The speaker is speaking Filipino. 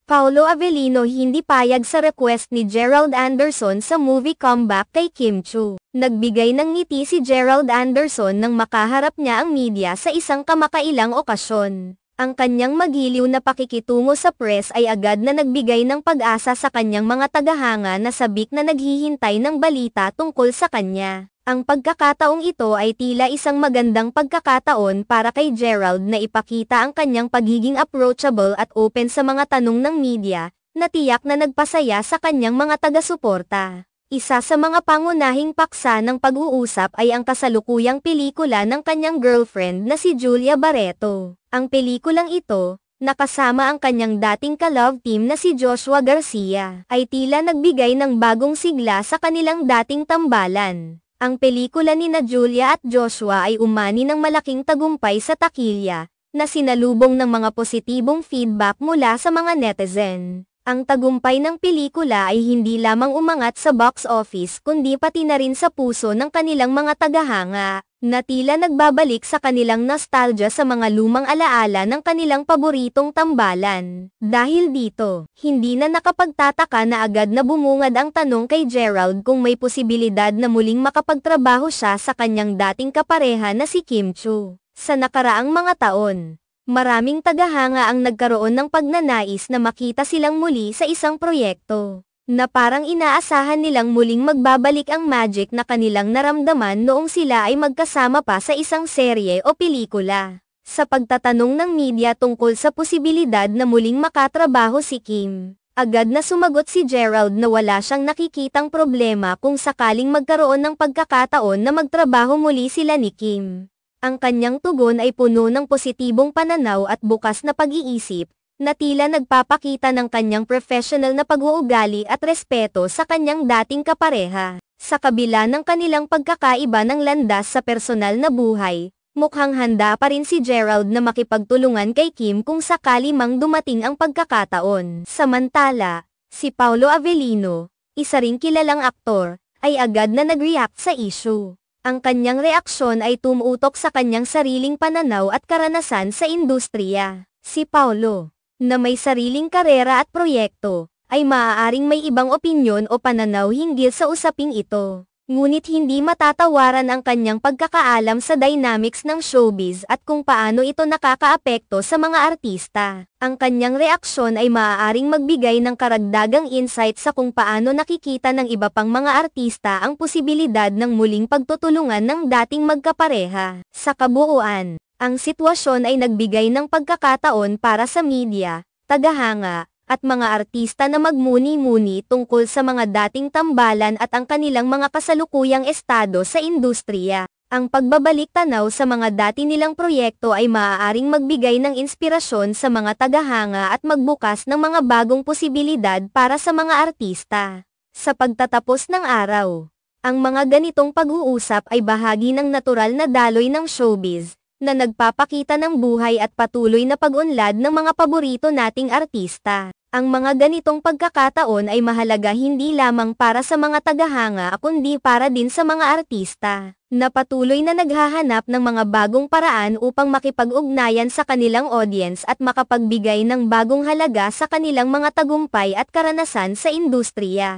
Paolo Avellino hindi payag sa request ni Gerald Anderson sa movie comeback kay Kim Chu. Nagbigay ng ngiti si Gerald Anderson nang makaharap niya ang media sa isang kamakailang okasyon. Ang kanyang magiliw na pakikitungo sa press ay agad na nagbigay ng pag-asa sa kanyang mga tagahanga na sabik na naghihintay ng balita tungkol sa kanya. Ang pagkakataong ito ay tila isang magandang pagkakataon para kay Gerald na ipakita ang kanyang pagiging approachable at open sa mga tanong ng media, na tiyak na nagpasaya sa kanyang mga taga-suporta. Isa sa mga pangunahing paksa ng pag-uusap ay ang kasalukuyang pelikula ng kanyang girlfriend na si Julia Barreto. Ang pelikulang ito, nakasama ang kanyang dating ka-love team na si Joshua Garcia, ay tila nagbigay ng bagong sigla sa kanilang dating tambalan. Ang pelikula nina Julia at Joshua ay umani ng malaking tagumpay sa takilya, na sinalubong ng mga positibong feedback mula sa mga netizen. Ang tagumpay ng pelikula ay hindi lamang umangat sa box office kundi pati na rin sa puso ng kanilang mga tagahanga, na tila nagbabalik sa kanilang nostalgia sa mga lumang alaala ng kanilang paboritong tambalan. Dahil dito, hindi na nakapagtataka na agad na bumungad ang tanong kay Gerald kung may posibilidad na muling makapagtrabaho siya sa kanyang dating kapareha na si Kim Chu. Sa nakaraang mga taon, maraming tagahanga ang nagkaroon ng pagnanais na makita silang muli sa isang proyekto, na parang inaasahan nilang muling magbabalik ang magic na kanilang naramdaman noong sila ay magkasama pa sa isang serye o pelikula. Sa pagtatanong ng media tungkol sa posibilidad na muling makatrabaho si Kim, agad na sumagot si Gerald na wala siyang nakikitang problema kung sakaling magkaroon ng pagkakataon na magtrabaho muli sila ni Kim. Ang kanyang tugon ay puno ng positibong pananaw at bukas na pag-iisip, na tila nagpapakita ng kanyang professional na pag-uugali at respeto sa kanyang dating kapareha. Sa kabila ng kanilang pagkakaiba ng landas sa personal na buhay, mukhang handa pa rin si Gerald na makipagtulungan kay Kim kung sakali mang dumating ang pagkakataon. Samantala, si Paolo Avellino, isa ring kilalang aktor, ay agad na nag-react sa issue. Ang kanyang reaksyon ay tumutok sa kanyang sariling pananaw at karanasan sa industriya. Si Paolo, na may sariling karera at proyekto, ay maaaring may ibang opinyon o pananaw hinggil sa usaping ito. Ngunit hindi matatawaran ang kanyang pagkakaalam sa dynamics ng showbiz at kung paano ito nakakaapekto sa mga artista. Ang kanyang reaksyon ay maaaring magbigay ng karagdagang insight sa kung paano nakikita ng iba pang mga artista ang posibilidad ng muling pagtutulungan ng dating magkapareha. Sa kabuuan, ang sitwasyon ay nagbigay ng pagkakataon para sa media, tagahanga, at mga artista na magmuni-muni tungkol sa mga dating tambalan at ang kanilang mga kasalukuyang estado sa industriya. Ang pagbabalik tanaw sa mga dati nilang proyekto ay maaaring magbigay ng inspirasyon sa mga tagahanga at magbukas ng mga bagong posibilidad para sa mga artista. Sa pagtatapos ng araw, ang mga ganitong pag-uusap ay bahagi ng natural na daloy ng showbiz, na nagpapakita ng buhay at patuloy na pag-unlad ng mga paborito nating artista. Ang mga ganitong pagkakataon ay mahalaga hindi lamang para sa mga tagahanga kundi para din sa mga artista, na patuloy na naghahanap ng mga bagong paraan upang makipag-ugnayan sa kanilang audience at makapagbigay ng bagong halaga sa kanilang mga tagumpay at karanasan sa industriya.